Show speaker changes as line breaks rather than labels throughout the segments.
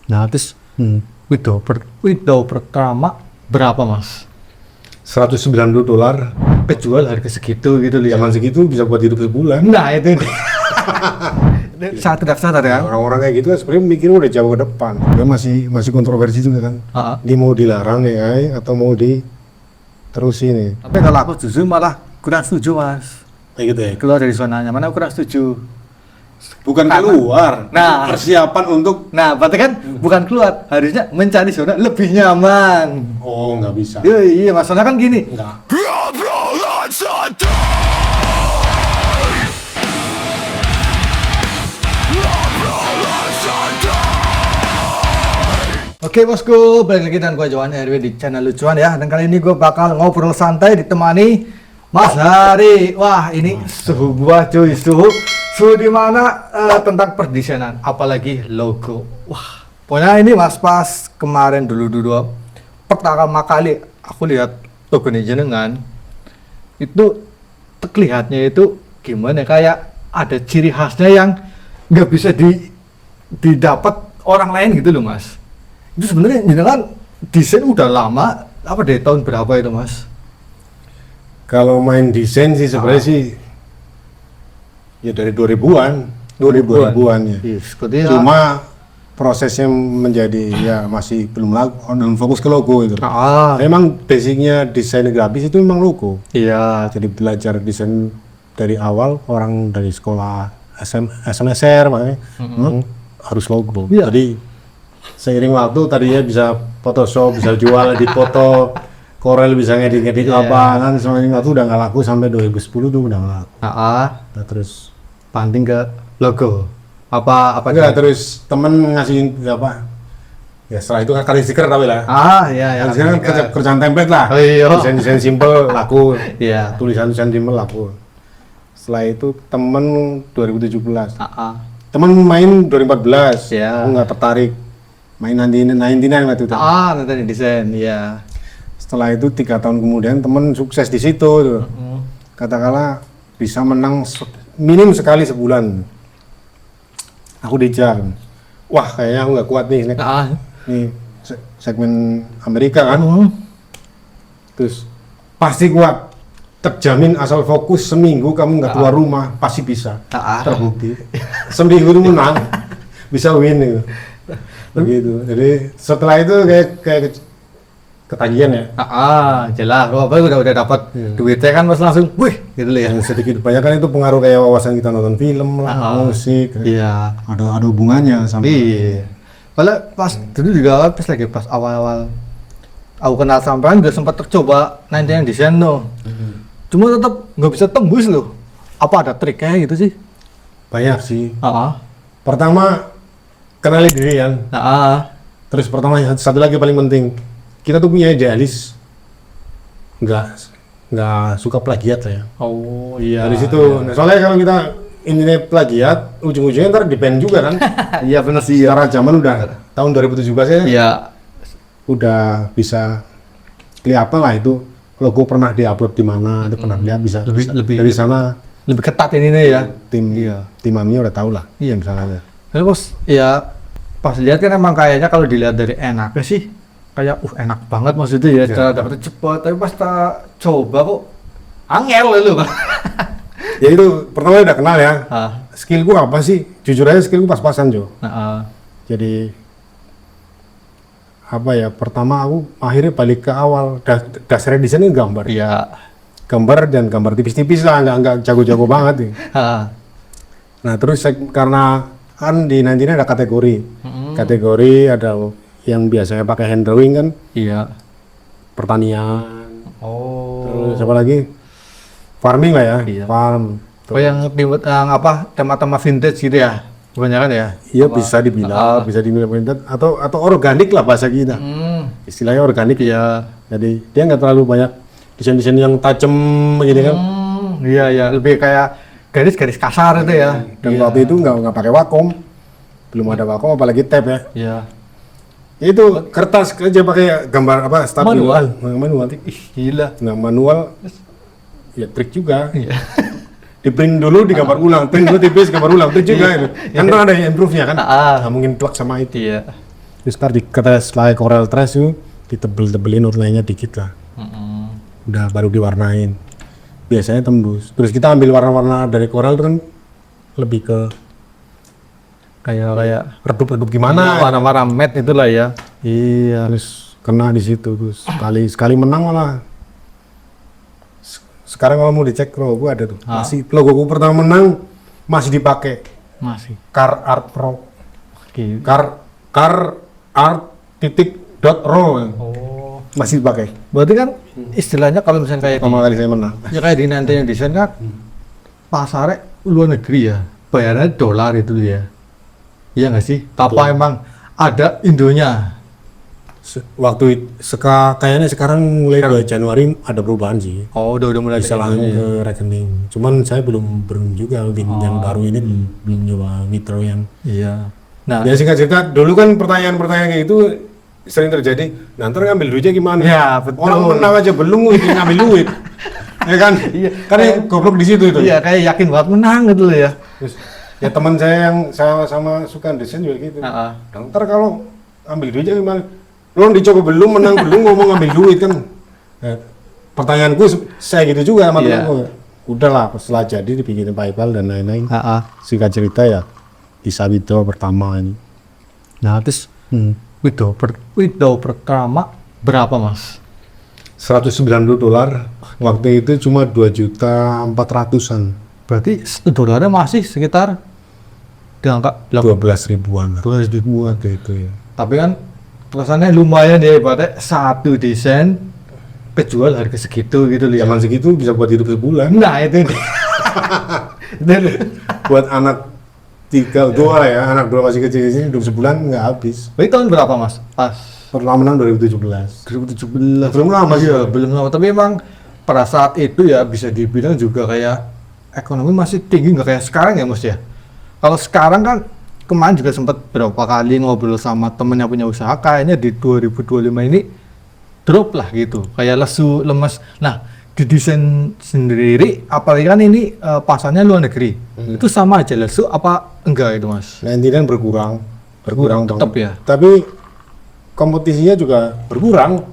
Nah, terus window pertama berapa, Mas?
$190.
Kejual harga segitu gitu loh.
Zaman segitu bisa buat hidup sebulan.
Nah, itu saat tidak sadar ya.
Orang-orang kayak gitu kan sebenarnya mikirnya udah jauh ke depan. Dia masih kontroversi juga kan. Dia mau dilarang AI atau mau diterusin nih.
Tapi kalau aku jujur malah kurang setuju, Mas.
Kayak gitu ya.
Keluar dari zona nyaman, aku kurang setuju.
Bukan keluar.
Nah,
persiapan untuk
berarti kan bukan keluar, harusnya mencari zona lebih nyaman.
nggak bisa.
Iya, masalahnya kan gini.
Enggak.
Oke bosku, balik lagi dengan gue Johan RW di channel Lucuan ya. Dan kali ini gue bakal ngobrol santai ditemani Mas Hari. Wah, ini suhu gua cuy, suhu di mana tentang perdesainan, apalagi logo. Wah, pokoknya ini Mas pas kemarin dulu pertama kali aku lihat logo ini jenengan itu terlihatnya itu gimana, kayak ada ciri khasnya yang nggak bisa didapat orang lain gitu loh, Mas. Itu sebenarnya jenengan desain udah lama, apa dari tahun berapa itu, Mas?
Kalau main desain sih sebenarnya sih ya dari 2000-an ya.
Yes,
Cuma prosesnya menjadi ya masih belum fokus ke logo itu. Memang basicnya desain grafis itu memang logo.
Iya.
Jadi belajar desain dari awal, orang dari sekolah SNSR makanya harus logo.
Iya.
Jadi seiring waktu tadinya bisa Photoshop, bisa jual di foto, Corel bisa ngedit apa, kan semakin waktu udah nggak laku sampai 2010 tuh udah nggak laku.
Nah,
terus
panting ke logo. Apa
enggak, terus temen ngasih apa? Ya setelah itu kan kali stiker tapi lah.
Iya.
Sekarang kerjaan template lah.
Oh, iya.
Desain simple laku.
Iya.
Tulisan simple laku. Setelah itu temen 2017. Temen main 2014.
Iya.
Aku nggak tertarik. Main 99 waktu itu.
Nanti desain, iya.
Setelah itu 3 tahun kemudian temen sukses di situ tuh. Katakanlah bisa menang minim sekali sebulan. Aku dikejar. Wah, kayaknya aku nggak kuat nih. Nih segmen Amerika kan. Terus pasti kuat. Terjamin asal fokus seminggu kamu nggak keluar rumah pasti bisa. Terbukti. Seminggu itu menang. Bisa win gitu. Begitu. Jadi setelah itu kayak ketagihan ya.
Jelas. Apa udah dapat duitnya kan, Mas, langsung, wih, gitu loh ya.
Sedikit banyak kan itu pengaruh kayak wawasan kita nonton film lah, musik.
Iya.
Ada hubungannya sama.
Iya. Kalau pas dulu juga pas awal-awal aku kenal sampean udah sempat tercoba nanti yang desain tuh. Cuma tetap nggak bisa tembus loh. Apa ada triknya gitu sih?
Banyak sih.
Pertama
Kenali diri kan. Terus pertama satu lagi paling penting, kita tuh punya idealis, nggak suka plagiat ya.
Oh iya.
Dari situ. Nah, soalnya kalau kita ini plagiat, ujung-ujungnya ntar di-ban juga kan.
Iya benar sih.
Secara zaman udah tahun 2017 ya.
Iya.
Udah bisa kelihatan lah itu logo pernah diupload di mana, itu pernah lihat bisa
lebih
dari sana.
Lebih ketat ini nih ya.
Tim Amnya udah tahu lah. Iya misalnya.
Terus ya pas lihat kan emang kayaknya kalau dilihat dari enaknya sih kayak enak banget maksudnya ya, cara dapetnya cepat, tapi pas tak coba kok angel lu Pak.
Ya itu pertama udah kenal ya. Skillku apa sih? Jujur aja skillku pas-pasan Jo. Jadi apa ya? Pertama aku akhirnya balik ke awal dasar desain ini gambar.
Iya.
Gambar dan gambar tipis-tipis lah, nggak jago-jago banget nih. Nah terus karena kan di nantinya ada kategori. Kategori ada yang biasanya pakai hand drawing kan.
Iya.
Pertanian. Terus apa lagi? Farming lah ya.
Iya.
Farm.
yang apa tema-tema vintage gitu ya? Kebanyakan ya?
Iya bisa dibilang vintage atau organik lah bahasa kita. Istilahnya organik ya. Jadi dia nggak terlalu banyak desain-desain yang tajam gitu kan.
Iya, lebih kayak garis-garis kasar itu ya.
Dan waktu itu nggak pakai Wacom, belum ada Wacom apalagi tab ya.
Iya.
Itu kertas aja pakai gambar apa stabilo. Manual.
Ih, gila.
Nah manual ya trik juga.
Iya.
Di print dulu digambar ulang, print dulu tipis gambar ulang, trik juga itu. Kan ada yang improve-nya kan. Nggak mungkin plak sama itu.
Iya.
Di Terus ntar kita setelah Corel Trash itu ditebel-tebelin warnanya dikit lah. Udah baru diwarnain. Biasanya tembus. Terus kita ambil warna-warna dari Corel itu kan lebih ke
kayak
redup-redup gimana.
warna-warna matte itulah ya. Iya.
Terus kena di situ terus sekali menang malah. Sekarang kalau mau dicek logo ada tuh. Masih logoku pertama menang masih dipakai.
Masih.
Car Art Pro.
Oke.
Car Art .ro masih dipakai.
Berarti kan istilahnya kalau misalnya kayak
Pertama kali saya menang.
ya kayak di nanti yang desain kan pasarnya luar negeri ya, bayarnya dolar itu ya. Iya nggak sih? Apa emang ada Indonya?
Waktu kayaknya sekarang mulai 2 Januari ada perubahan sih.
Oh, udah mulai
Bisa langsung ke rekening. Cuman saya belum juga yang baru ini belum nyoba Nitro yang.
Iya. Nah,
Ya singkat cerita, dulu kan pertanyaan-pertanyaan kayak itu sering terjadi. Nanti ngambil duitnya gimana?
Ya, betul.
Orang menang aja belum ngambil duit. Ya kan?
Iya.
Karena goblok di situ itu.
iya kayak yakin banget menang gitu loh ya.
Terus, ya teman saya yang sama suka desain juga gitu. Ntar kalau ambil duitnya gimana? Lo dicoba belum menang belum ngomong ngambil duit kan? Pertanyaanku saya gitu juga sama temanku. Udahlah setelah jadi dibikinin PayPal dan lain-lain. Singkat cerita ya di Sabito pertama ini.
Nah, terus Widow pertama berapa mas?
$190. Waktu itu cuma 2.400.000-an.
Berarti dolarnya masih sekitar di angka
12 ribuan lah.
12 ribuan.
Waktu itu ya.
Tapi kan perasaannya lumayan ya, ibaratnya satu desain kejual harga segitu gitu loh ya.
Zaman segitu bisa buat hidup sebulan.
Nah itu nih.
Buat anak 2 ya, anak 2 masih kecil-kecil hidup sebulan nggak habis.
Itu tahun berapa mas? Pas
Pertama menang 2017.
2017.
Belum lama sih.
Ya, belum lama. Tapi emang pada saat itu ya bisa dibilang juga kayak ekonomi masih tinggi, nggak kayak sekarang ya mas ya. Kalau sekarang kan kemarin juga sempat berapa kali ngobrol sama temen yang punya usaha, kayaknya di 2025 ini drop lah gitu, kayak lesu, lemes. Nah, di desain sendiri, apalagi kan ini pasarnya luar negeri, itu sama aja lesu apa enggak itu mas?
Nah intinya berkurang dong.
Tetap ya.
Tapi kompetisinya juga berkurang.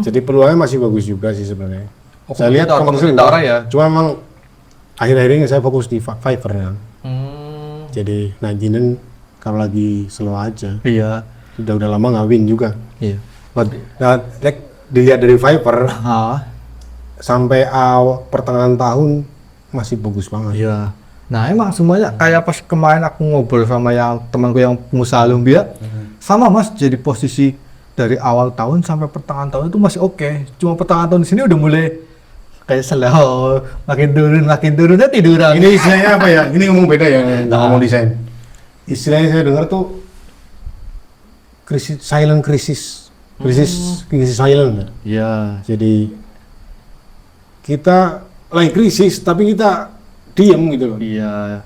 Jadi peluangnya masih bagus juga sih sebenarnya. Saya lihat kompetisi
orang ya.
Cuma memang akhir-akhir ini saya fokus di Fiverr ya. Jadi Najinen kalau lagi slow aja.
Iya.
Udah lama nggak win juga.
Iya.
Nah, dilihat dari Fiverr sampai pertengahan tahun masih bagus banget.
Iya. Nah emang semuanya kayak pas kemarin aku ngobrol sama yang temanku yang pengusaha lumbia, sama mas, jadi posisi dari awal tahun sampai pertengahan tahun itu masih oke. Cuma pertengahan tahun di sini udah mulai kayak slow, makin turunnya tiduran.
Ini istilahnya apa ya? Ini ngomong beda ya, nggak ngomong desain. Istilahnya saya dengar tuh krisis silent.
Iya.
Jadi kita lagi krisis tapi kita diam gitu loh.
Iya.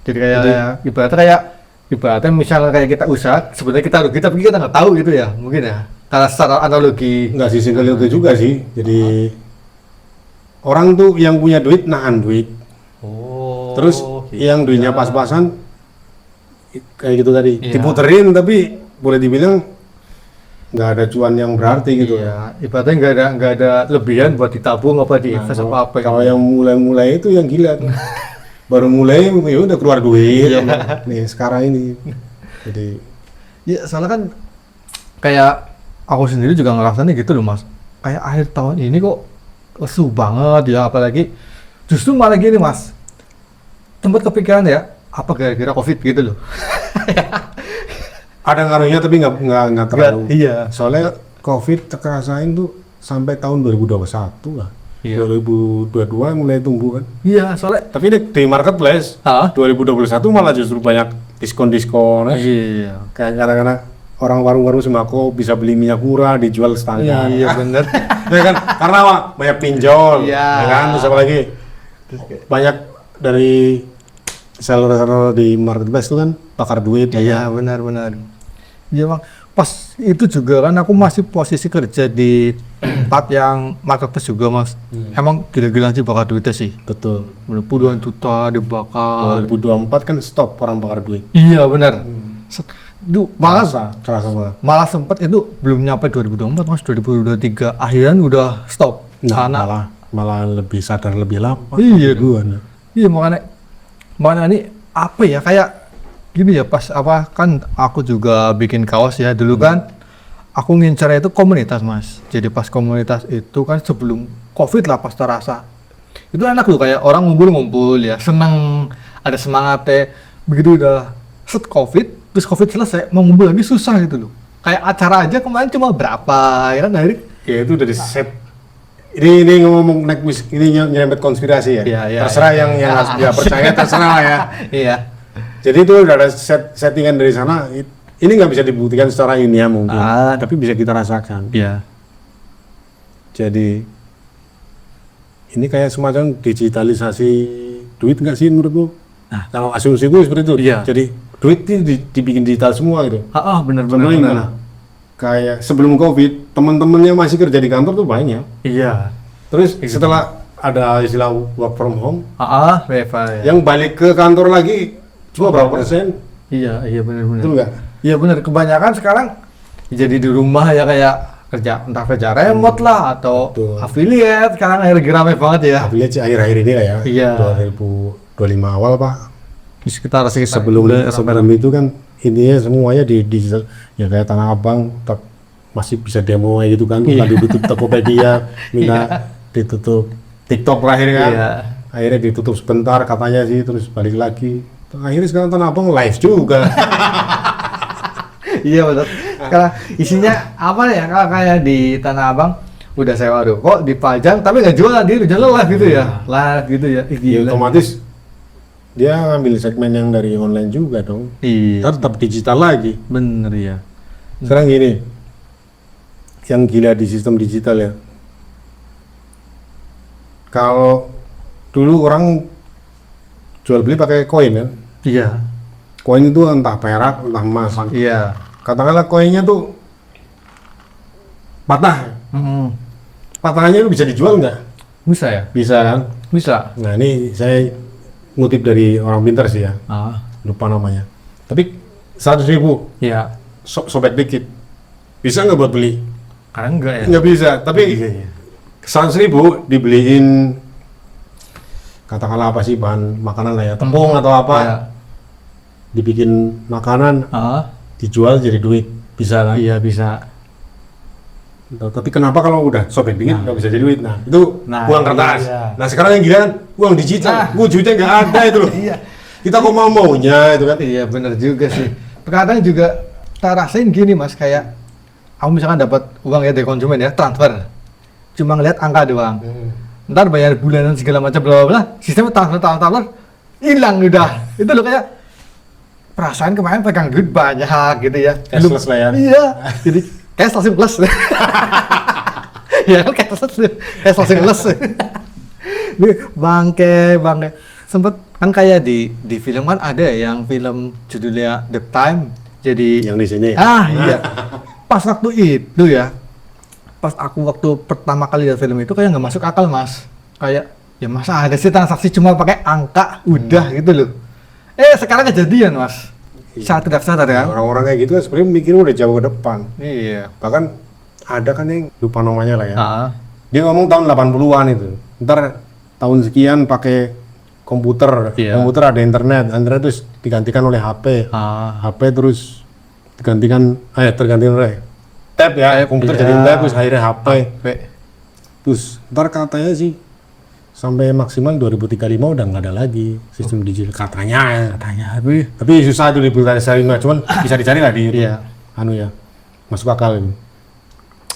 Jadi kayak ibaratnya misalnya kayak kita usaha, sebenarnya kita rugi tapi kita nggak tahu gitu ya, mungkin ya. Karena secara analogi.
Nggak sih single itu juga sih. Jadi orang tuh yang punya duit nahan duit.
Oh.
Terus yang duitnya pas-pasan kayak gitu tadi,
Iya.
diputerin tapi boleh dibilang nggak ada cuan yang berarti gitu.
Iya, ibaratnya nggak ada lebihan buat ditabung apa diinvest apa.
Kalau yang mulai itu yang gila tuh. Baru mulai ya udah keluar duit.
Iya.
Nih sekarang ini. Jadi
ya soalnya kan kayak aku sendiri juga ngerasain gitu loh mas. Kayak akhir tahun ini kok lesu banget ya, apalagi justru malah gini mas. Tempat kepikiran ya, apa gara-gara COVID gitu loh.
ada ngaruhnya tapi nggak terlalu.
Iya.
Soalnya COVID terasain tuh sampai tahun 2021 lah.
Iya.
2022 mulai tumbuh kan.
Iya, soalnya
Tapi di marketplace 2021 malah justru banyak diskon-diskon.
iya.
Kayak kadang-kadang orang warung-warung sembako bisa beli minyak murah dijual setengah.
Iya, bener.
Ya kan? Karena apa? Banyak pinjol.
Iya.
Ya kan? Terus apa lagi? Banyak dari seller-seller di marketplace itu kan bakar duit.
Iya, benar. Iya bang, pas itu juga kan aku masih posisi kerja di tempat yang marketplace juga mas. Emang gila-gilaan sih bakar duitnya sih.
Betul.
Puluhan juta dibakar.
2024 kan stop orang bakar duit.
Iya benar. Itu malah
kerasa banget.
malah sempet itu belum nyampe 2024 mas, 2023 akhiran udah stop.
Nah,
Karena
malah lebih sadar lebih lama.
Iya.
Duluan.
iya makanya ini apa ya, kayak gini ya, pas apa kan aku juga bikin kaos ya dulu kan, aku ngincar itu komunitas mas. Jadi pas komunitas itu kan sebelum covid lah pas terasa itu enak loh, kayak orang ngumpul ya, seneng, ada semangatnya. Begitu udah set covid, terus covid selesai mau ngumpul lagi susah gitu loh. Kayak acara aja kemarin cuma berapa ya kan, dari
Ya itu udah di set. Ini ngomong ini nyerempet konspirasi ya.
Iya,
Terserah
iya.
yang harus dia percaya, terserah lah ya.
iya.
Jadi itu udah ada settingan dari sana. Ini nggak bisa dibuktikan secara ilmiah mungkin, tapi bisa kita rasakan.
Iya.
Jadi ini kayak semacam digitalisasi duit nggak sih menurutmu?
Nah.
Kalau asumsiku seperti itu.
Iya.
Jadi duit ini dibikin digital semua gitu.
Bener.
Contohnya gimana? Kayak sebelum COVID, teman-temannya masih kerja di kantor tuh banyak.
Iya.
Terus setelah ada istilah work from home,
WFH ya.
yang balik ke kantor lagi cuma berapa persen?
Iya benar.
Betul nggak?
Iya benar, kebanyakan sekarang jadi di rumah ya, kayak entah kerja remote lah atau
Betul.
affiliate, sekarang lagi ramai banget ya.
Affiliate sih akhir-akhir ini lah ya.
Iya.
2025 awal Pak.
Di sekitar
Sebelum itu kan intinya semuanya di digital. Ya kayak Tanah Abang masih bisa demo gitu kan.
Iya.
Tadi ditutup Tokopedia, minta ditutup TikTok terakhir kan.
Iya.
Akhirnya ditutup sebentar katanya sih, terus balik lagi. Akhirnya sekarang Tanah Abang live juga.
Iya betul. Sekarang isinya apa ya, kalau kayak di Tanah Abang udah sewa kok dipajang tapi nggak jualan, dia jual live gitu ya, live gitu ya. Ih,
Ya,
gila.
otomatis dia ngambil segmen yang dari online juga dong.
Iya.
Tetap digital lagi.
Bener ya.
Sekarang gini, yang gila di sistem digital ya. Kalau dulu orang jual beli pakai koin kan,
Iya.
koin itu entah perak entah emas.
Iya.
Katakanlah koinnya tuh patah, patahnya itu bisa dijual nggak?
Bisa ya?
Bisa kan?
Bisa.
Nah ini saya ngutip dari orang pintar sih ya, lupa namanya. Tapi 100.000
Iya.
sobek dikit, bisa nggak buat beli?
Karena enggak ya.
Nggak bisa, tapi
Iya.
100.000 dibeliin katakanlah apa sih bahan makanan lah ya, tepung atau apa,
Iya.
dibikin makanan, dijual jadi duit, bisa kan?
Iya bisa.
Tapi kenapa kalau udah sobek dikit nggak bisa jadi duit? Nah itu uang kertas.
iya.
Nah sekarang yang gila kan uang digital, wujudnya nggak ada itu loh.
Iya.
Kita kok maunya itu kan?
Iya bener juga sih. Kadang juga tak rasain gini mas, kayak aku misalkan dapat uang ya dari konsumen ya, transfer, cuma ngeliat angka doang. Ntar bayar bulanan segala macam bla bla bla, sistemnya transfer hilang udah. Itu loh kayak perasaan kemarin pegang duit banyak gitu ya.
Cashless lah ya.
Iya. Jadi cash langsung plus. Ya kan cash langsung plus. Nih bangke. Sempet kan kayak di film kan ada ya, yang film judulnya The Time. Jadi
Yang di sini.
iya. Pas waktu itu ya, pas aku waktu pertama kali lihat film itu kayak nggak masuk akal mas. Kayak ya masa ada sih transaksi cuma pakai angka udah gitu loh. Sekarang kejadian mas. Saat tidak sadar ya.
Orang-orang kayak gitu kan sebenarnya mikirnya udah jauh ke depan.
Iya.
Bahkan ada kan yang lupa namanya lah ya.
Dia
Dia ngomong tahun 80-an itu. Ntar tahun sekian pakai komputer,
Iya.
komputer ada internet terus digantikan oleh HP. HP terus tergantikan oleh tab ya, komputer
iya.
jadi tab terus akhirnya HP. Terus ntar katanya sih sampai maksimal 2035 udah nggak ada lagi sistem digital katanya. Tapi susah itu dibuktikan, cuman bisa dicari lah di
Iya.
anu ya, masuk akal ini.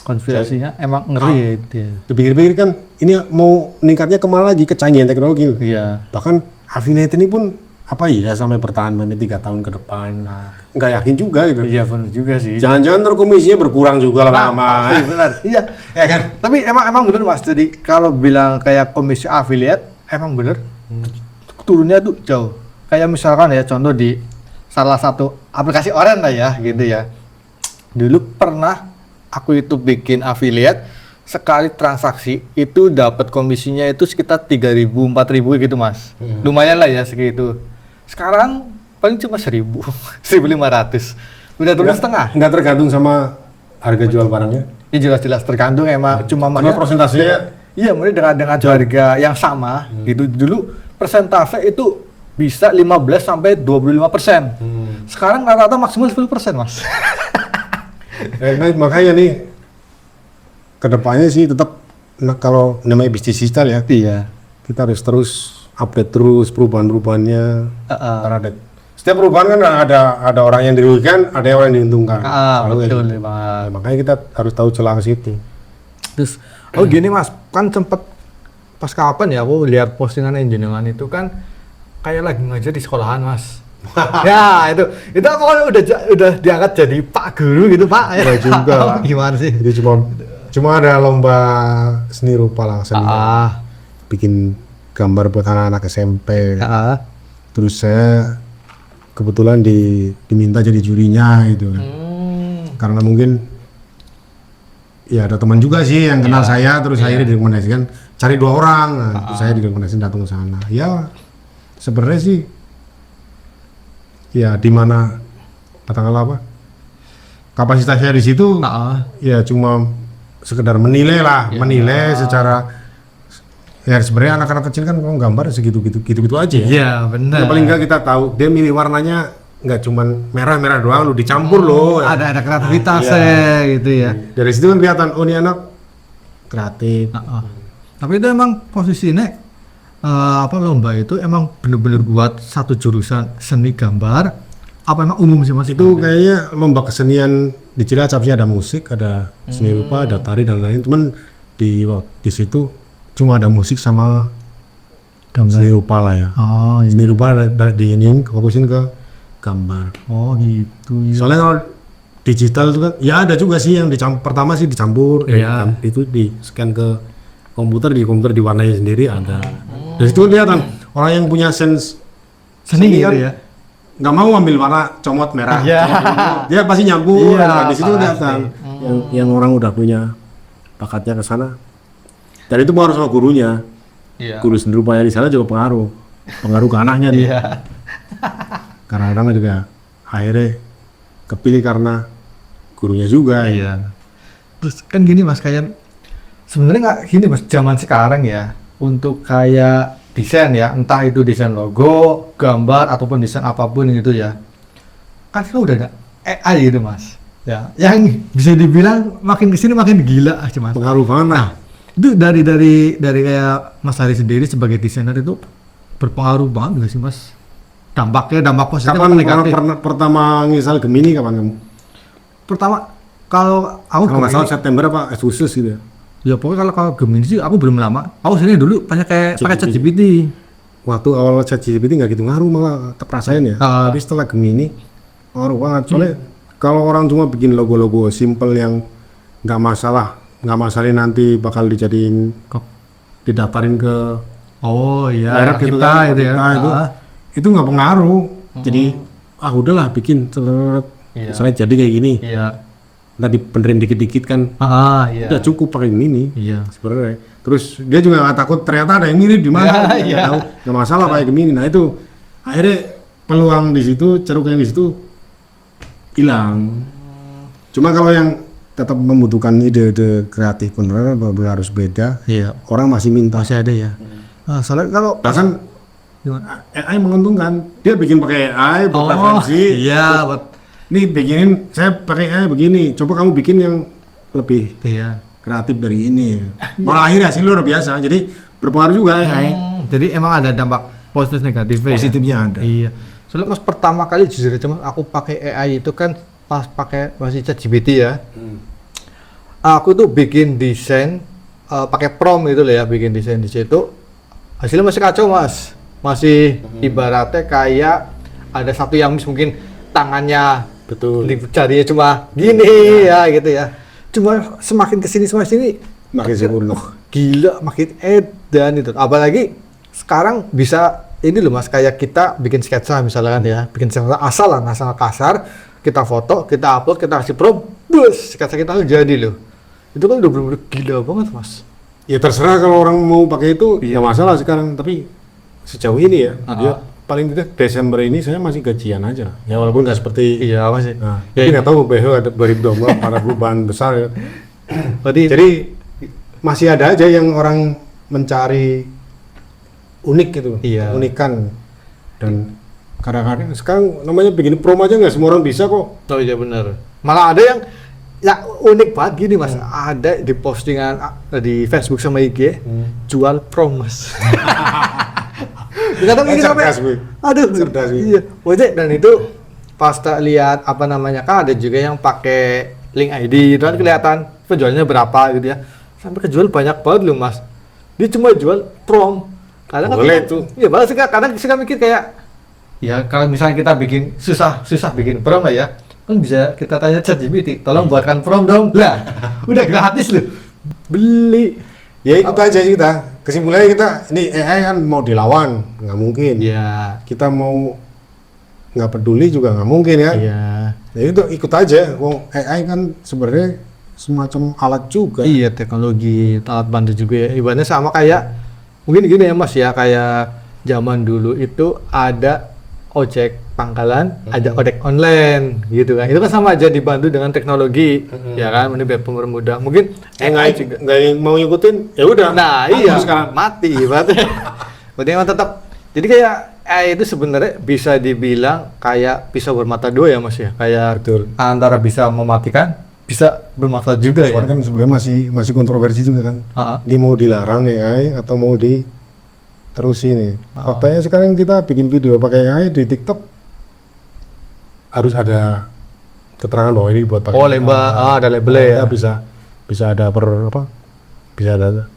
Konspirasinya emang ngeri ya itu.
Dipikir-pikir kan ini mau meningkatnya kemana lagi, kecanggihan teknologi.
Iya.
Bahkan affiliate ini pun apa ya sampai bertahan 3 tahun ke depan. Nggak yakin juga gitu.
Iya benar juga sih.
Jangan-jangan ntar komisinya berkurang juga lama-lama.
Benar. Iya.
Ya kan?
Tapi emang bener mas. Jadi kalau bilang kayak komisi affiliate emang bener turunnya tuh jauh. Kayak misalkan ya contoh di salah satu aplikasi Oren lah ya gitu ya. Dulu pernah aku itu bikin affiliate, sekali transaksi itu dapat komisinya itu sekitar 3.000 4.000 gitu mas. Lumayan lah ya segitu. Sekarang paling cuma 1.000 1.500. Udah turun setengah.
Nggak tergantung sama harga jual barangnya.
Ini jelas-jelas tergantung emang cuma
Cuma persentasenya.
Iya, mulai dengan harga yang sama gitu dulu persentase itu bisa 15 sampai 25%. Sekarang rata-rata maksimal 10%, Mas.
Nah, makanya nih kedepannya sih tetap kalau namanya bisnis digital ya,
Iya.
kita harus terus update terus perubahan-perubahannya. Karena setiap perubahan kan ada orang yang dirugikan, ada orang yang diuntungkan. Selalu
Betul,
gitu.
Mas.
Makanya kita harus tahu celah ke situ.
Terus gini Mas, kan sempet pas kapan ya aku lihat postingan jenengan itu kan kayak lagi ngajar di sekolahan, Mas. Ya, itu aku kan udah diangkat jadi Pak Guru gitu, Pak.
Enggak juga.
Gimana sih?
Itu cuma ada lomba seni rupa lah, seni. Bikin gambar buat anak-anak SMP. Terus saya kebetulan diminta jadi jurinya gitu kan. Karena mungkin ya ada teman juga sih yang kenal saya, terus akhirnya direkomendasikan cari 2 orang. Nah, terus saya direkomendasikan datang ke sana. Ya sebenarnya sih ya di mana katakanlah apa kapasitas saya di situ ya cuma sekedar menilai lah, menilai secara ya sebenarnya anak-anak kecil kan kalau gambar segitu aja ya.
Iya, benar.
Ya, paling enggak kita tahu dia milih warnanya nggak cuman merah doang, lu dicampur loh.
Ada kreativitasnya gitu ya.
Dari situ kan kelihatan oh ini anak kreatif.
Tapi itu emang posisinya lomba itu emang bener-bener buat satu jurusan seni gambar apa emang umum sih Mas?
Itu kayaknya lomba kesenian di Cilacap sih, ada musik, ada seni rupa, ada tari dan lain-lain. Cuman di situ cuma ada musik sama seni rupa lah ya. Seni rupa fokusin ke gambar.
Oh gitu.
Soalnya kalau digital itu kan ya ada juga sih yang pertama sih dicampur, itu di scan ke komputer, di komputer diwarnai sendiri ada. Dari situ kelihatan orang yang punya sense
seni
kan
gitu ya.
Nggak mau ambil warna comot merah, dia pasti nyampur. Di situ kelihatan yang orang udah punya bakatnya ke sana. Dan itu pengaruh sama gurunya. Guru seni rupanya di sana juga pengaruh ke anaknya nih. Karena kadang juga akhirnya kepilih karena gurunya juga.
Terus kan gini Mas, kayak sebenarnya nggak gini Mas, zaman sekarang ya untuk kayak desain ya, entah itu desain logo, gambar ataupun desain apapun gitu ya, kan udah ada AI gitu Mas ya, yang bisa dibilang makin kesini makin gila aja Mas.
Pengaruh banget.
Nah itu dari kayak Mas Hari sendiri sebagai desainer itu berpengaruh banget gak sih Mas? Dampak positif atau negatif?
Kapan pertama ngisal Gemini kapan kamu?
Pertama kalau aku
nggak salah September apa Agustus gitu ya?
Ya pokoknya kalau Gemini sih aku belum lama. Aku sini dulu pakai ChatGPT.
Waktu awal ChatGPT nggak gitu ngaruh, malah rasain ya. Tapi setelah Gemini ngaruh banget. Soalnya kalau orang cuma bikin logo-logo simple yang nggak masalah nanti bakal dijadiin didaftarin ke daerah gitu kan, itu nggak pengaruh. Jadi udahlah bikin misalnya jadi kayak gini. Ntar dibenerin dikit-dikit kan, udah cukup pakai Gemini sebenarnya. Terus dia juga nggak takut ternyata ada yang mirip di mana, nggak masalah pakai Gemini. Nah itu akhirnya peluang di situ, ceruk yang di situ hilang. Cuma kalau yang tetap membutuhkan ide-ide kreatif beneran harus beda, orang masih minta.
Masih ada ya. Soalnya kalau
bahkan AI menguntungkan, dia bikin pakai AI buat referensi. Nih bikinin, saya pakai AI begini, coba kamu bikin yang lebih kreatif dari ini. Malah akhirnya hasilnya luar biasa, jadi berpengaruh juga AI.
Jadi emang ada dampak positif negatifnya.
Positifnya ada.
Iya. Soalnya Mas pertama kali jujur aja Mas, aku pakai AI itu kan pas pakai masih ChatGPT ya. Aku tuh bikin desain pakai prompt gitu loh ya, bikin desain di situ. Hasilnya masih kacau Mas. Masih ibaratnya kayak ada satu yang mungkin tangannya jarinya cuma gini ya gitu ya. Cuma semakin kesini
makin sempurna.
Gila, makin edan itu. Apalagi sekarang bisa ini loh Mas, kayak kita bikin sketsa misalkan ya, bikin sketsa asal kasar, kita foto, kita upload, kita kasih prompt, bus, sketsa kita tuh jadi loh. Itu kan udah bener-bener gila banget Mas.
Ya terserah kalau orang mau pakai itu, ya masalah sekarang. Tapi sejauh ini ya, dia paling tidak Desember ini saya masih gajian aja. Ya walaupun nggak seperti
Iya apa sih?
nah,
Ya,
tapi nggak tahu BH ada 2024 para perubahan besar ya.
Berarti
Jadi masih ada aja yang orang mencari unik gitu,
Iya.
unikan dan kadang-kadang sekarang namanya bikin promo aja nggak semua orang bisa kok.
oh iya benar. Malah ada yang ya unik banget gini mas, ada di postingan di Facebook sama IG jual promas. Kadang ini sampai,
Cerdas, Wi.
aduh,
Cerdas, Wi.
iya, Wajah, dan itu pas tak lihat apa namanya kan ada juga yang pakai link ID, itu kan kelihatan penjualnya berapa gitu ya, sampai kejual banyak banget loh mas. Dia cuma jual prom. Kadang
Boleh
kan,
tuh.
iya balas kadang kita mikir kayak, ya kalau misalnya kita bikin susah bikin prom lah ya, kan bisa kita tanya ChatGPT, tolong buatkan prom dong. Lah, udah gratis loh. Beli.
Ya itu aja sih kita. Kesimpulannya kita ini AI kan mau dilawan nggak mungkin.
Iya.
Kita mau nggak peduli juga nggak mungkin ya.
Iya.
Ya itu ikut aja. Wong AI kan sebenarnya semacam alat juga.
Iya, teknologi alat bantu juga ya. Ibaratnya sama kayak mungkin gini ya Mas ya, kayak zaman dulu itu ada ojek pangkalan, ada ojek online gitu kan. Itu kan sama aja dibantu dengan teknologi. Ya kan, ini biar mempermudah. Mungkin AI juga.
Nggak mau ngikutin, ya udah.
Nah,
Aku
iya,
sekarang.
mati berarti. Berarti emang tetap. Jadi kayak AI itu sebenarnya bisa dibilang kayak pisau bermata dua ya Mas ya. Kayak
Betul.
antara bisa mematikan, bisa bermanfaat juga ya.
Soalnya kan sebenarnya masih kontroversi juga kan.
Ah, ah.
Ini mau dilarang AI atau mau diterusin nih.
Oh.
Faktanya sekarang kita bikin video pakai AI di TikTok harus ada keterangan bahwa ini buat pakai.
Oh, ada labelnya ya.
Bisa ada bisa ada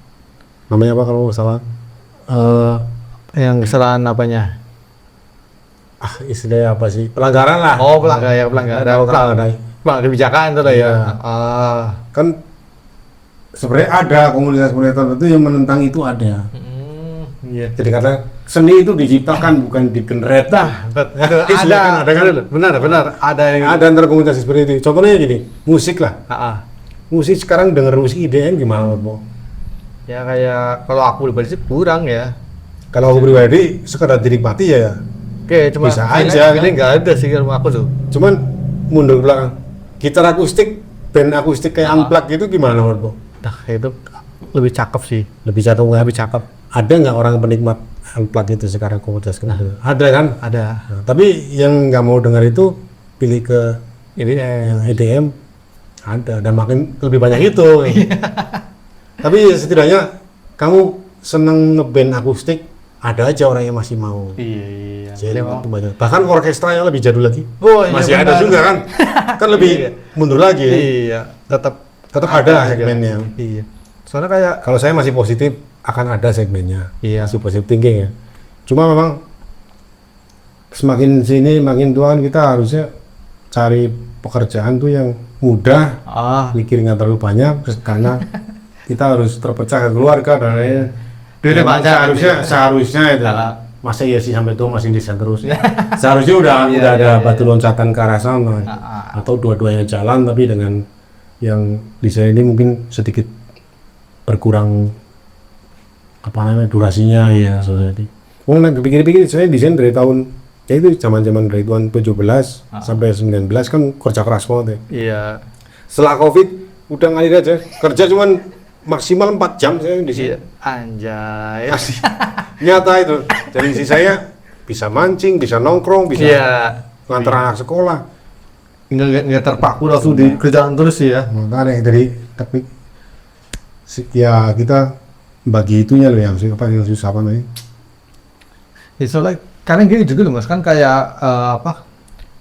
namanya apa kalau salah?
Yang kesalahan apanya?
Istilahnya apa sih? Pelanggaran lah.
Oh, pelanggaran kebijakan itu lah ya.
Iya. Kan sebenarnya ada komunitas-komunitas tertentu yang menentang itu ada.
Iya.
Jadi karena seni itu diciptakan bukan di-generate.
Ada kan? Benar. Ada yang
Ada antara komunitas seperti itu. Contohnya gini, musik lah. Musik sekarang denger musik IDM gimana, Bo?
Ya kayak kalau aku pribadi sih kurang ya.
Kalau aku pribadi sekedar dinikmati ya.
Oke, cuma
Bisa aja,
ini
kan?
nggak ada sih kalau aku tuh.
Cuman mundur ke belakang. Gitar akustik, band akustik kayak Unplugged gitu gimana, Bo?
Nah, itu lebih cakep sih.
Lebih cakep. Ada nggak orang penikmat Unplugged itu sekarang komunitas kan? Ada kan?
Ada.
Nah, tapi yang nggak mau dengar itu pilih ke
Ini
yang EDM ada dan makin lebih banyak itu. Tapi setidaknya kamu seneng ngeband akustik, ada aja orang yang masih mau.
Iya.
Jadi itu banyak. Bahkan orkestra yang lebih jadul lagi
Oh, iya,
masih ada
benar.
juga kan? Kan lebih
Iya.
mundur lagi.
Iya, tetap
Ada segmennya.
Iya. Soalnya kayak
Kalau saya masih positif akan ada segmennya.
Iya.
Masih positif thinking ya. Cuma memang semakin sini makin tua kan kita harusnya cari pekerjaan tuh yang mudah, mikir nggak terlalu banyak karena kita harus terpecah ke keluarga dan lain-lain.
Duitnya
Memang
banyak.
seharusnya itu.
Nah.
Masa iya sih sampai tua masih desain terus. Seharusnya udah ada batu loncatan ke arah sana. Atau dua-duanya jalan tapi dengan yang desain ini mungkin sedikit berkurang apa namanya durasinya ya society. Oh, nah pikir-pikir saya desain dari tahun ya itu zaman-zaman dari tahun 17 sampai 19 kan kerja keras banget ya.
Iya.
Setelah Covid udah ngalir aja. Kerja cuman maksimal 4 jam saya di sini.
Iya. Anjay.
Asli. Nyata itu. Jadi isi saya bisa mancing, bisa nongkrong, bisa
Iya.
nganter anak sekolah.
Nggak terpaku langsung di kerjaan terus sih ya.
Makanya dari tapi ya kita bagi itunya loh yang susah apa namanya.
Ya, soalnya kadang gitu juga loh mas, kan kayak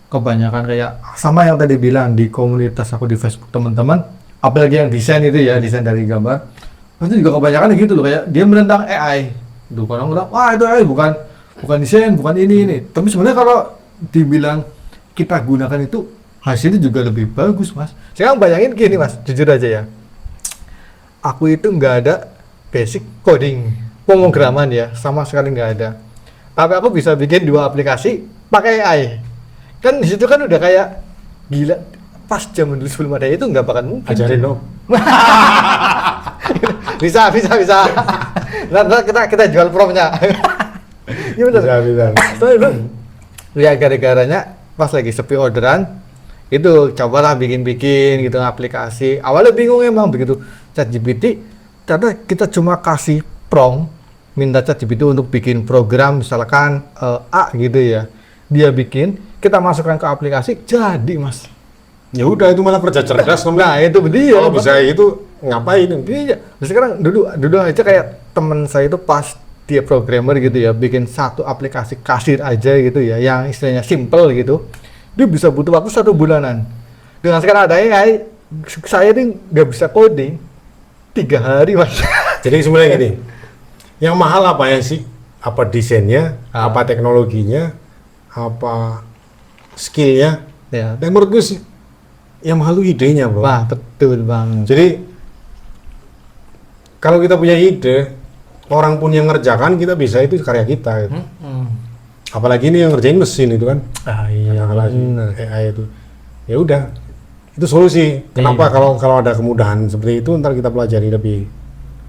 kebanyakan kayak sama yang tadi bilang di komunitas aku di Facebook teman-teman, apalagi yang desain itu ya, desain dari gambar, itu juga kebanyakan gitu loh, kayak dia menentang AI. Duh, orang bilang, wah itu AI bukan desain, bukan ini. Tapi sebenarnya kalau dibilang kita gunakan itu, hasilnya juga lebih bagus mas. Sekarang bayangin gini mas, jujur aja ya, aku itu nggak ada basic coding, pemrograman ya, sama sekali nggak ada. Tapi aku bisa bikin 2 aplikasi pakai AI. Kan di situ kan udah kayak gila. Pas zaman dulu sebelum ada itu nggak bakal mungkin.
Ajarin dong.
bisa. Nanti kita jual promnya. Iya benar.
Bisa.
Soalnya ya gara-garanya pas lagi sepi orderan itu cobalah bikin gitu aplikasi. Awalnya bingung emang begitu ChatGPT, ternyata kita cuma kasih prompt, minta ChatGPT untuk bikin program misalkan A gitu ya. Dia bikin, kita masukkan ke aplikasi, jadi Mas.
Ya udah itu malah kerja cerdas
Nah, itu dia.
Kalau bisa itu ngapain?
Iya. Sekarang dulu aja kayak temen saya itu pas dia programmer gitu ya, bikin satu aplikasi kasir aja gitu ya, yang istilahnya simple gitu. Dia bisa butuh waktu 1 bulanan. Dengan sekarang ada AI, saya ini nggak bisa coding 3 hari Mas.
Jadi sebenarnya gini, yang mahal apa ya sih? Apa desainnya, apa teknologinya, apa skillnya?
Ya.
Dan menurut gue sih, yang mahal itu idenya, bro.
Wah, betul banget.
Jadi kalau kita punya ide, orang pun yang ngerjakan, kita bisa itu karya kita. Gitu. Apalagi ini yang ngerjain mesin itu kan.
Iya.
AI itu. Ya udah, itu solusi. Kenapa kalau ada kemudahan seperti itu, ntar kita pelajari lebih.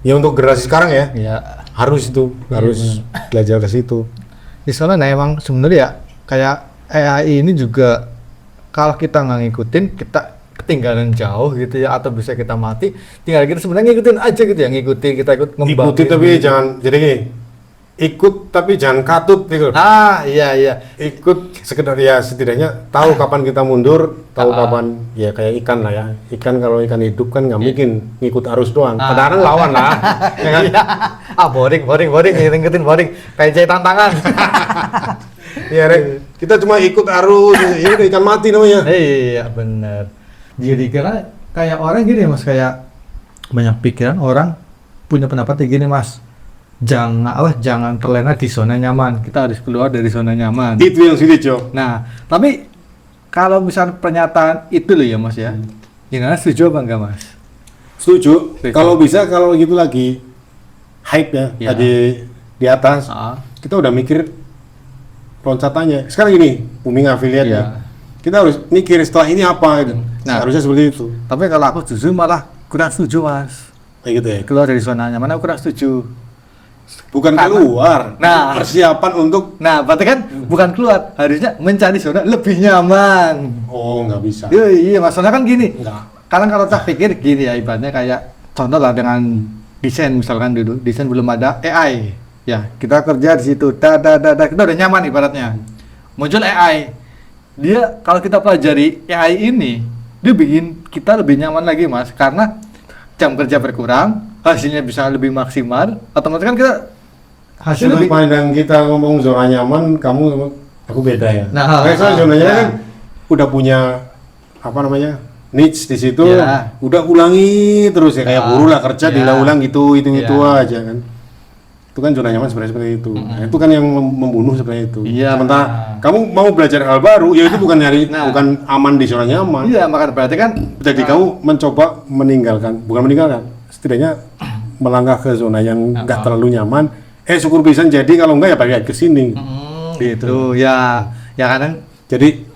Ya untuk generasi sekarang ya,
Ya.
harus belajar ke situ.
Di sana nah emang sebenarnya ya kayak AI ini juga kalau kita nggak ngikutin kita ketinggalan jauh gitu ya, atau bisa kita mati. Tinggal kita sebenarnya ngikutin aja gitu ya, ngikutin, kita ikut ngembangin.
Ikuti tapi jangan jadi gini. Ikut tapi jangan katut gitu.
Iya.
Ikut sekedar ya setidaknya tahu kapan kita mundur, tahu kapan ya kayak ikan lah ya. Ikan kalau ikan hidup kan nggak mungkin ngikut arus doang. Padahal lawan lah. Ya kan?
Boring, ngikutin boring. Kayak tantangan.
Iya, Rek. Kita cuma ikut arus, ya udah ikan mati namanya.
Iya, benar. Jadi kira kayak orang gini Mas, kayak banyak pikiran orang punya pendapat kayak gini Mas. Jangan terlena di zona nyaman. Kita harus keluar dari zona nyaman.
Itu yang sulit, Jo.
Nah, tapi kalau misal pernyataan itu loh ya Mas ya. Gimana, setuju apa enggak Mas?
Setuju. Kalau bisa kalau gitu lagi hype ya,
Ya.
tadi di atas. Kita udah mikir loncatannya. Sekarang gini, booming affiliate
Ya.
ya. Kita harus mikir setelah ini apa gitu.
Nah.
Harusnya seperti itu.
Tapi kalau aku jujur malah kurang setuju Mas.
Kayak gitu ya.
Keluar dari zona nyaman aku kurang setuju.
Bukan
Karena-
keluar.
Nah.
Persiapan untuk
Nah, berarti kan bukan keluar, harusnya mencari zona lebih nyaman.
nggak bisa.
Iya, maksudnya kan gini.
Enggak.
Karena kalau tak pikir gini ya, ibaratnya kayak contoh lah dengan desain misalkan dulu, desain belum ada AI. Ya, kita kerja di situ, kita udah nyaman ibaratnya. Muncul AI. Dia kalau kita pelajari AI ini, dia bikin kita lebih nyaman lagi, Mas, karena jam kerja berkurang, hasilnya bisa lebih maksimal, otomatis kan kita hasil
Sudut
lebih.
pandang kita ngomong zona nyaman, aku beda ya.
Nah,
kayak soal zona nyaman
ya.
kan udah punya apa namanya niche di situ,
Ya.
udah ulangi terus ya kayak
Ya.
buruh lah kerja
Ya.
diulang gitu
Ya.
aja kan. Itu kan zona nyaman sebenarnya seperti itu. Nah, itu kan yang membunuh sebenarnya itu.
Iya.
Sementara kamu mau belajar hal baru, ya itu bukan nyari,
Nah.
bukan aman di zona nyaman.
Iya, maka berarti kan
Jadi kamu mencoba bukan meninggalkan, setidaknya melangkah ke zona yang nggak terlalu nyaman. Syukur bisa jadi, kalau enggak ya balik ke sini.
gitu ya, ya kan.
Jadi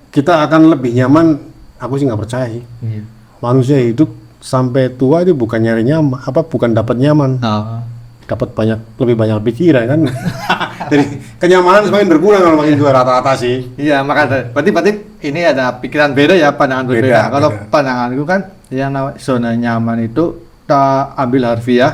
kita akan lebih nyaman. Aku sih nggak percaya.
Iya.
Manusia hidup sampai tua itu bukan nyari nyaman, bukan dapat nyaman, dapat lebih banyak pikiran kan. Jadi kenyamanan semakin berkurang kalau makin tua rata-rata sih.
Iya, maka berarti ini ada pikiran beda ya, pandangan berbeda.
Beda,
Kalau
beda.
pandanganku kan yang namanya zona nyaman itu kita ambil harfiah.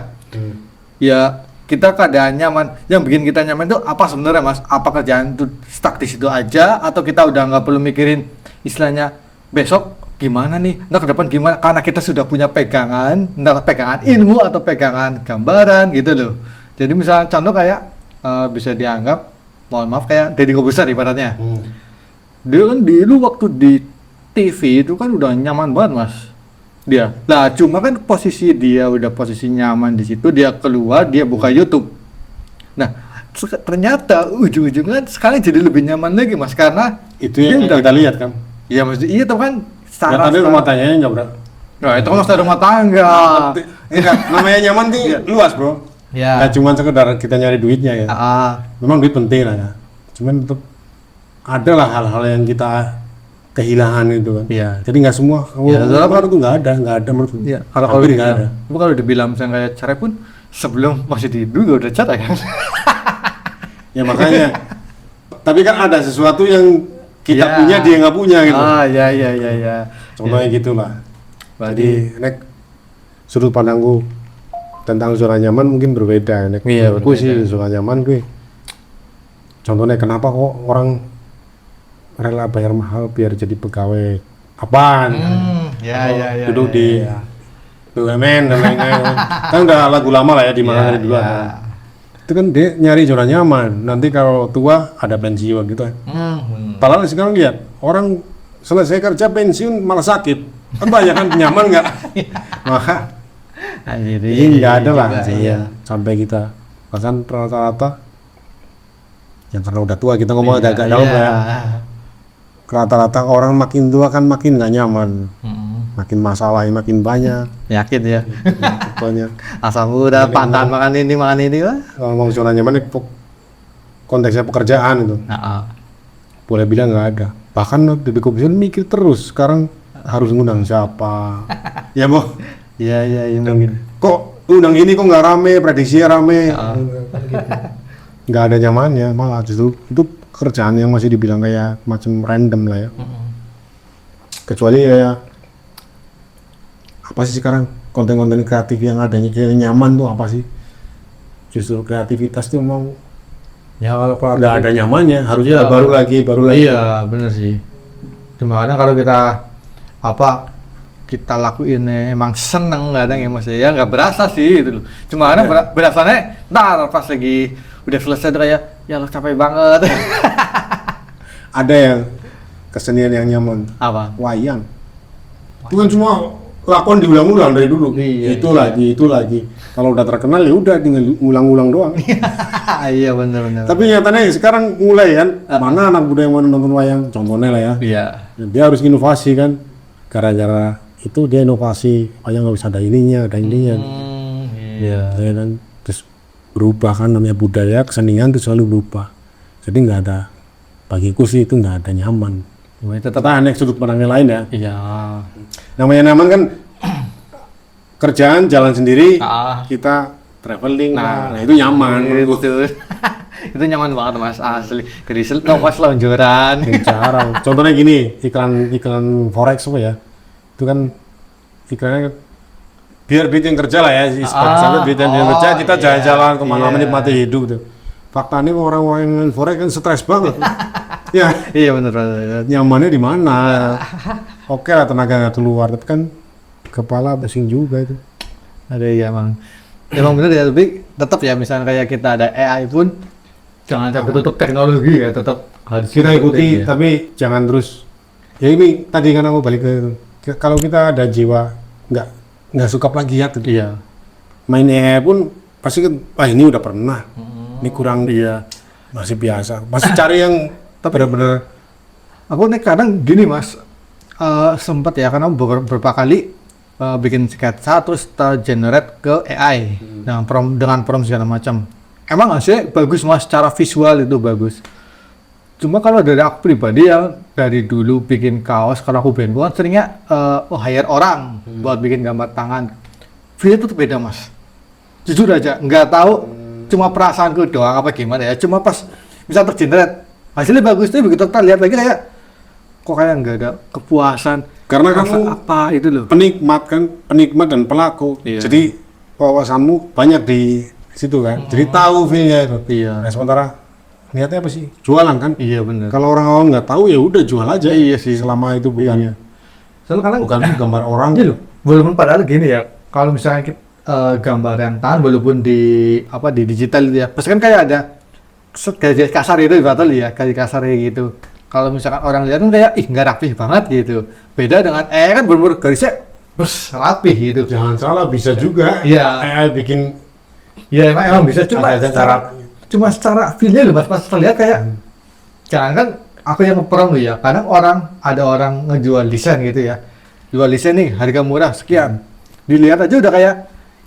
Ya, kita keadaan nyaman. Yang bikin kita nyaman itu apa sebenarnya, Mas? Apa kerjaan itu stuck di situ aja, atau kita udah nggak perlu mikirin istilahnya besok gimana nih, nah ke depan gimana, karena kita sudah punya pegangan, entah pegangan ilmu atau pegangan gambaran gitu loh. Jadi misalnya contoh kayak bisa dianggap, mohon maaf, kayak Deddy Corbuzier ibaratnya. Dia kan dulu waktu di TV itu kan udah nyaman banget Mas. Dia. Lah cuma kan posisi dia udah posisi nyaman di situ, dia keluar, dia buka YouTube. Nah, ternyata ujung-ujungnya sekarang jadi lebih nyaman lagi Mas, karena
Itu yang
dia udah
kita lihat kan.
iya maksudnya iya tuh kan
Ya, tadi rumah tangganya nggak berat.
Nah, itu kan masalah rumah tangga.
Enggak, namanya nyaman tuh luas bro.
Ya.
Nggak cuma sekedar kita nyari duitnya ya. Memang duit penting lah ya. Cuman tetap ada lah hal-hal yang kita kehilangan itu kan.
Iya.
Jadi nggak semua.
Ya,
Kalau itu nggak ada menurut.
Iya, kalau
Hampir nggak ada.
Kalau dibilang misalnya kayak cerai pun sebelum masih di dulu udah cerai kan.
Ya makanya. Tapi kan ada sesuatu yang kita
Ya.
punya dia nggak punya gitu.
Ya.
Contohnya gitulah.
Berarti
Jadi nek sudut pandangku tentang zona nyaman mungkin berbeda. Nek
Iya,
menurutku
berbeda.
sih zona nyaman gue. Contohnya kenapa kok orang rela bayar mahal biar jadi pegawai apaan?
ya.
Duduk di BUMN dan lain-lain. Kan udah lagu lama lah ya di mana dari dulu ada. Itu kan dia nyari zona nyaman. Nanti kalau tua ada pensiun gitu. Padahal sekarang lihat orang selesai kerja pensiun malah sakit. Kan banyak kan nyaman nggak? Maka ini nggak ada lah.
Iya.
Sampai kita bahkan rata-rata yang karena udah tua kita ngomong agak dalam ya. Rata-rata orang makin tua kan makin nggak nyaman. Makin masalah makin banyak.
Yakin ya.
Banyak.
Asam udah pantan makan ini lah.
Kalau ngomong zona nyaman konteksnya pekerjaan itu boleh bilang nggak ada. Bahkan di Komisi mikir terus sekarang harus ngundang siapa. Ya mau
Iya mungkin.
kok undang ini kok nggak rame, prediksinya rame. Nggak ada nyamannya, malah justru itu kerjaan yang masih dibilang kayak macam random lah ya. Kecuali ya apa sih sekarang konten-konten kreatif yang adanya kayak nyaman tuh apa sih? Justru kreativitas tuh mau
Ya kalau
nggak ada nyamannya, harusnya
Iya.
baru lagi.
Iya bener sih. Cuma kadang kalau kita lakuin emang seneng kadang ya mas ya nggak berasa sih gitu loh. Cuma kadang berasanya ntar pas lagi udah selesai tuh kayak ya lo capek banget.
Ada yang kesenian yang nyaman,
Apa?
wayang. Itu kan cuma lakon diulang-ulang dari dulu.
Iya,
itu lagi. Kalau udah terkenal ya udah tinggal ulang-ulang doang.
Iya bener.
Tapi nyatanya sekarang mulai kan, mana anak muda yang mau nonton wayang? Contohnya lah ya.
Iya.
Dia harus inovasi kan. Gara-gara itu dia inovasi, wayang nggak bisa ada ininya.
Iya.
Ya kan? Terus berubah kan, namanya budaya, kesenian itu selalu berubah. Jadi nggak ada, bagiku sih itu nggak ada nyaman.
Tetap.
Kita aneh sudut pandangnya lain ya.
Iya.
Namanya nyaman kan kerjaan jalan sendiri,
Ah.
kita traveling, nah itu nyaman.
Itu itu nyaman banget mas asli. Kerisel nongkos lonjoran.
Jarang. Contohnya gini, iklan forex apa ya? Itu kan iklannya biar duit yang kerja lah ya, sampai duit yang kerja kita jalan-jalan kemana menikmati hidup tuh. Faktanya orang-orang yang main forex kan stres banget. Ya,
Iya bener.
nyamannya di mana? Oke lah tenaga nggak keluar, tapi kan kepala pusing juga itu.
Ada ya emang bener ya, tapi tetap ya misalnya kayak kita ada AI pun jangan sampai tutup teknologi ya, tetap harus
Kita ikuti,
ya.
tapi jangan terus. Ya ini tadi kan aku balik ke itu. Kalau kita ada jiwa nggak suka plagiat gitu.
Iya.
Main AI pun pasti kan, wah ini udah pernah, ini kurang masih biasa. Pasti cari yang benar-benar.
Aku nih kadang gini mas, sempat ya karena beberapa kali bikin sketsa terus tergenerate ke AI dengan prompt segala macam. Emang hasilnya bagus mas, secara visual itu bagus. Cuma kalau dari aku pribadi yang dari dulu bikin kaos, kalau aku bikin kan seringnya hire orang buat bikin gambar tangan. Feel itu beda mas. Jujur aja, nggak tahu, cuma perasaanku doang apa gimana ya. Cuma pas bisa tergenerate, hasilnya bagus tuh begitu kita lihat lagi kayak kok kayak nggak ada kepuasan.
Karena
Rasa
kamu
apa itu loh.
penikmat dan pelaku.
Iya.
Jadi wawasanmu banyak di situ kan. Jadi tahu feel-nya itu.
Iya.
Nah, sementara niatnya apa sih? Jualan kan?
Iya benar.
Kalau orang awam nggak tahu ya udah jual aja.
Iya sih.
Selama itu bukan
Soalnya kadang
bukan gambar orang.
iya loh. Walaupun padahal gini ya, kalau misalnya kita, gambar yang tangan walaupun di digital itu ya, pasti kan kayak ada garis kasar itu batal ya, garis kasar gitu. Kalau misalkan orang lihat kan kayak ih nggak rapih banget gitu. Beda dengan kan bener-bener garisnya rapih gitu.
Jangan salah, bisa juga.
Iya.
AI bikin
Ya emang bisa cuma
ada
secara feel-nya loh mas, pas terlihat kayak jangan kan aku yang ngeprong loh ya, kadang ada orang ngejual desain gitu ya, jual desain nih harga murah sekian, dilihat aja udah kayak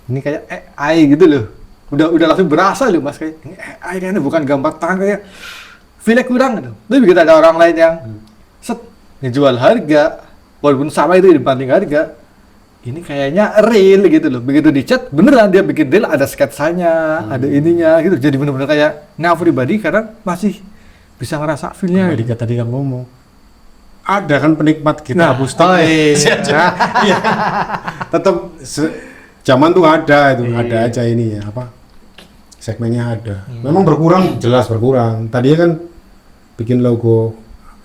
ini kayak AI gitu loh, udah langsung berasa loh mas kayak ini AI ini bukan gambar tangan, kayak feel-nya kurang gitu. Tapi begitu ada orang lain yang ngejual harga walaupun sama itu dibanding harga, ini kayaknya real gitu loh. Begitu dicat beneran dia bikin deal, ada sketsanya, ada ininya gitu. Jadi bener-bener kayak pribadi kadang masih bisa ngerasa feel-nya.
Kembali ke tadi kamu ngomong, ada kan penikmat kita hapus
oh iya.
iya. Tetap zaman tuh ada itu, ada aja ini ya apa segmennya ada. Memang berkurang, jelas berkurang. Tadinya kan bikin logo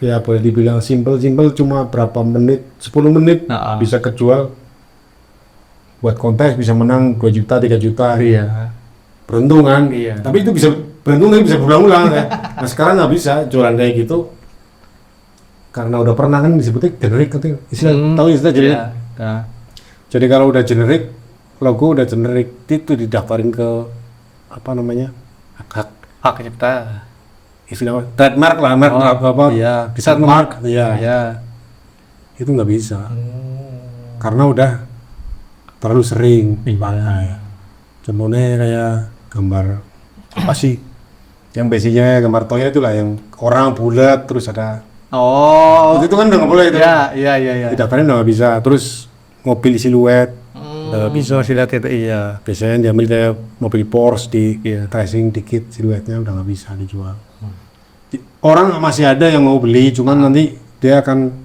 ya boleh dibilang simple cuma berapa menit, 10 menit bisa kejual buat kontes, bisa menang 2 juta 3 juta.
Iya.
Beruntung kan?
Iya.
Tapi itu bisa beruntung bisa berulang-ulang ya. Nah sekarang nggak bisa jualan kayak gitu karena udah pernah kan disebutnya generik katanya. Tahu istilah jadi.
Iya. Nah.
Jadi kalau udah generik, logo udah generik, itu didaftarin ke apa namanya?
Hak cipta.
Istilah trademark lah, merek apa?
Iya.
Bisa mark, iya.
Iya.
Itu nggak bisa. Karena udah terlalu sering dipakai. Contohnya kayak gambar apa sih? Yang basicnya gambar toya itulah yang orang bulat terus ada.
Oh.
Itu kan udah nggak boleh itu.
Iya.
Didaftarin udah nggak bisa. Terus mobil siluet.
Bisa sih lihat itu, iya.
Biasanya diambil kayak mobil Porsche di tracing dikit siluetnya udah nggak bisa dijual. Orang masih ada yang mau beli, cuman nanti dia akan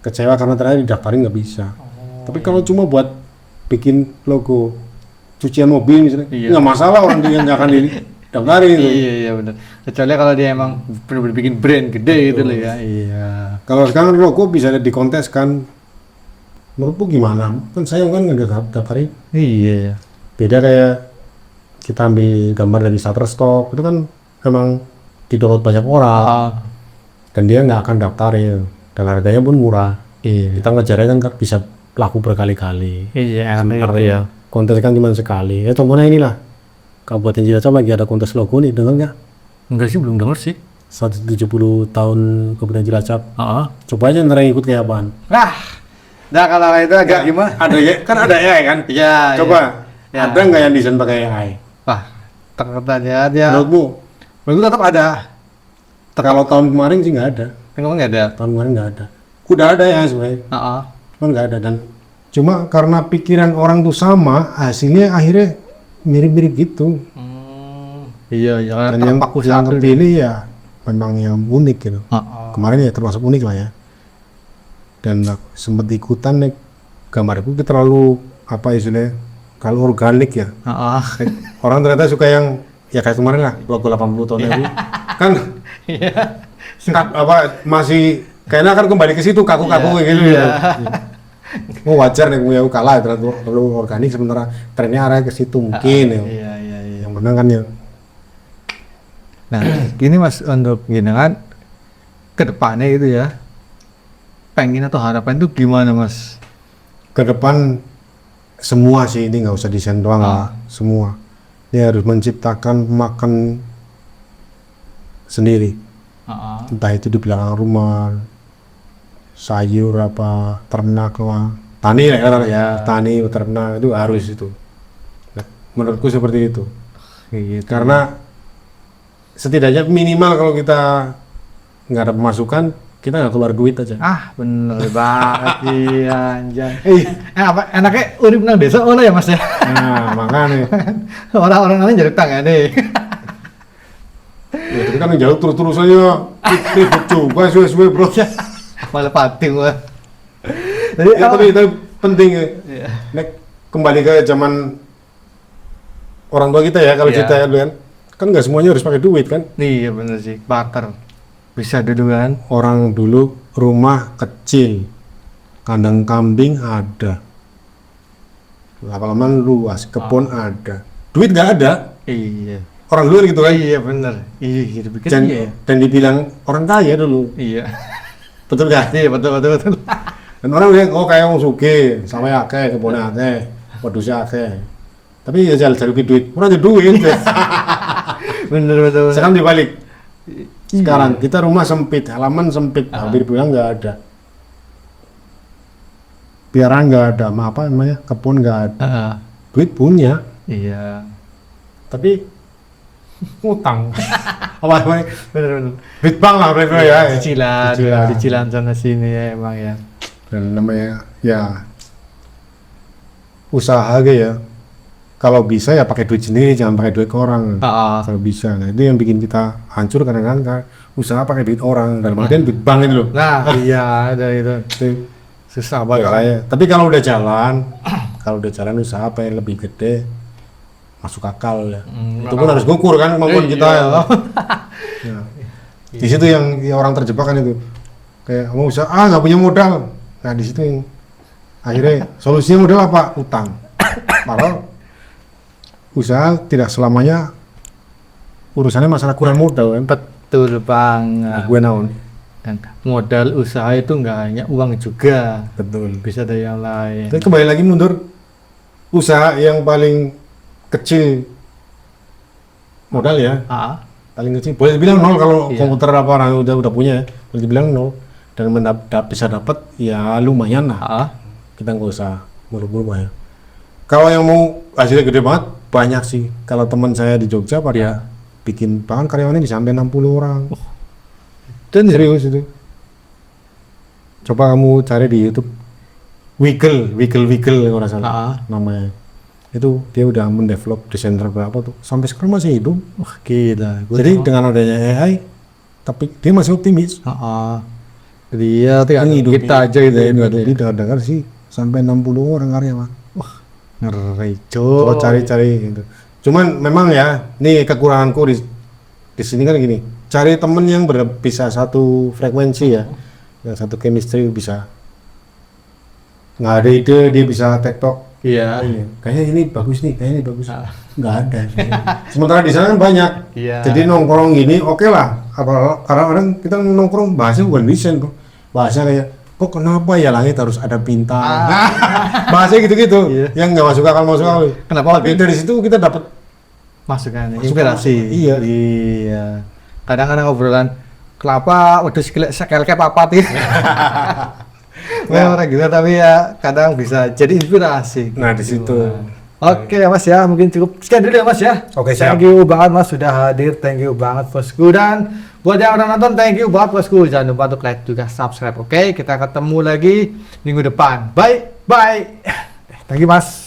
kecewa karena ternyata didaftarin nggak bisa. Tapi kalau cuma buat bikin logo cucian mobil misalnya, nggak masalah orang dia nggak akan didaftarin.
Iya benar. Kecuali kalau dia emang benar-benar bikin brand gede gitu loh ya. Iya.
Kalau sekarang logo bisa dikonteskan. Menurutmu gimana? Kan sayang kan nggak daftarin.
Iya.
Beda kayak kita ambil gambar dari Shutterstock itu kan emang di-download banyak orang dan dia nggak akan daftarin dan harganya pun murah.
Iya.
Kita ngejarnya kan bisa laku berkali-kali.
Iya,
Sementara ya kontes kan cuma sekali. Ya contohnya inilah Kabupaten Cilacap lagi ada kontes logo nih, dengar nggak?
Enggak sih, belum denger sih.
170 tahun Kabupaten Cilacap. Coba aja ntar yang ikut kayak apaan.
Nah kalau itu agak gimana?
Ada ya, kan ada AI kan?
Iya.
Coba,
Ya.
ada nggak yang desain pakai AI?
Wah, ternyata dia.
Menurutmu
tetap ada.
kalau tahun kemarin sih nggak ada.
Emang nggak ada.
Tahun kemarin nggak ada. Udah ada ya sebenarnya. Cuman nggak ada dan cuma karena pikiran orang tuh sama, hasilnya akhirnya mirip-mirip gitu.
Iya,
Dan yang kepilih ya memang yang unik gitu. Kemarin ya termasuk unik lah ya. Dan sempat ikutan nih gambar itu terlalu apa istilahnya kalau organik ya. Orang ternyata suka yang ya kayak kemarin lah logo 80 tahun itu kan apa masih kayaknya akan kembali ke situ kaku-kaku gitu. Oh wajar nih punya kalah terlalu organik sementara trennya arah ke situ mungkin ya.
Iya.
Yang benar kan ya.
Nah, gini Mas untuk gini kan ke depannya itu ya. Pengen atau harapan itu gimana Mas?
Ke depan semua sih ini nggak usah desain doang lah, semua. Dia harus menciptakan makan sendiri. Entah itu di belakang rumah, sayur apa, ternak lah, tani ya, tani, ternak itu harus itu. Nah, menurutku seperti itu. Karena setidaknya minimal kalau kita nggak ada pemasukan, kita nggak keluar duit aja.
Bener banget iya anjay. Apa enaknya urip nang desa ono ya Mas ya.
Nah, makanya
Orang-orang lain jadi tangan nih.
ya, tapi kan yang jauh terus-terus aja ribet juga suwe-suwe bro.
Malah pating gua. Jadi
Ya, tapi penting ya. Nek kembali ke zaman orang tua kita ya kalau cerita ya kan nggak semuanya harus pakai duit kan.
Iya bener sih, bakar bisa dulu kan.
Orang dulu rumah kecil, kandang kambing ada, lapangan luas, kebun ada, duit nggak ada.
Iya.
Orang dulu gitu kan.
Iya bener. Iya dipikir
Dan,
iya.
dan dibilang orang kaya dulu.
Iya.
Betul gak?
Iya betul.
Dan orang bilang oh kayak orang sugih, sama akeh, kebunnya akeh, wedhusnya akeh. Tapi ya cari duit, orang ada duit.
bener.
Sekarang dibalik. Sekarang kita rumah sempit, halaman sempit, hampir bilang nggak ada. Piaraan nggak ada, apa namanya, kebun nggak ada. Duit punya.
Iya.
Tapi ngutang. Apa namanya?
Bener.
Duit bank lah mereka ya.
Cicilan sana sini ya emang ya.
Dan namanya ya usaha aja ya. Kalau bisa ya pakai duit sendiri, jangan pakai duit orang. Kalau bisa, nah itu yang bikin kita hancur kadang-kadang usaha pakai duit orang, dalam artian duit bank itu loh.
Nah, iya ada itu. Susah banget.
Ya. Tapi kalau udah jalan usaha apa yang lebih gede, masuk akal ya. Itu pun harus ngukur kan kemampuan kita ya. Ya. Di situ yang orang terjebak kan itu. Kayak mau usaha, nggak punya modal. Nah di situ yang akhirnya solusinya modal apa? Utang. Padahal usaha tidak selamanya urusannya masalah kurang modal kan.
Betul banget.
Gue naon.
Dan modal usaha itu nggak hanya uang juga.
Betul.
Bisa dari yang lain.
Tapi kembali lagi mundur, usaha yang paling kecil modal ya. Paling kecil. Boleh dibilang nol kalau komputer apa orang udah punya ya. Boleh dibilang nol. Dan bisa dapat ya lumayan lah. Kita nggak usah buru-buru ya. Kalau yang mau hasilnya gede banget, banyak sih. Kalau teman saya di Jogja pada bikin, bahkan karyawannya bisa sampai 60 orang. Dan serius itu. Coba kamu cari di YouTube Wiggle kalau nggak salah namanya. Itu dia udah mendevelop desainer berapa tuh, sampai sekarang masih hidup.
Wah gila.
Jadi dengan adanya AI, tapi dia masih optimis.
Dia kita aja gitu ya.
Dia dengar sih sampai 60 orang karyawan.
Ngeri
Coba cari gitu. Cuman memang ya, nih kekuranganku di sini kan gini, cari temen yang bisa satu frekuensi ya, yang satu chemistry bisa. Nggak ada ide dia bisa tektok.
Iya.
Kayaknya ini bagus nih, kayaknya ini bagus. Nggak ada. Sementara di sana kan banyak.
Iya.
Jadi nongkrong gini, oke lah. Karena orang kita nongkrong bahasnya bukan desain kok, bahasnya kayak kok kenapa ya langit harus ada bintang? Bahasa gitu-gitu, yang nggak masuk akal.
Kenapa?
Tapi dari situ kita dapat
masukan inspirasi. Iya. Kadang-kadang obrolan kelapa, waduh sekel kayak apa sih? Orang gitu, tapi ya kadang bisa jadi inspirasi.
Nah di situ.
Oke ya Mas ya, mungkin cukup sekian dulu ya Mas ya.
Oke, siap.
Thank you banget Mas sudah hadir, thank you banget bosku, dan buat yang udah nonton thank you banget bosku. Jangan lupa untuk like juga subscribe. Oke, kita ketemu lagi minggu depan. Bye. Thank you Mas.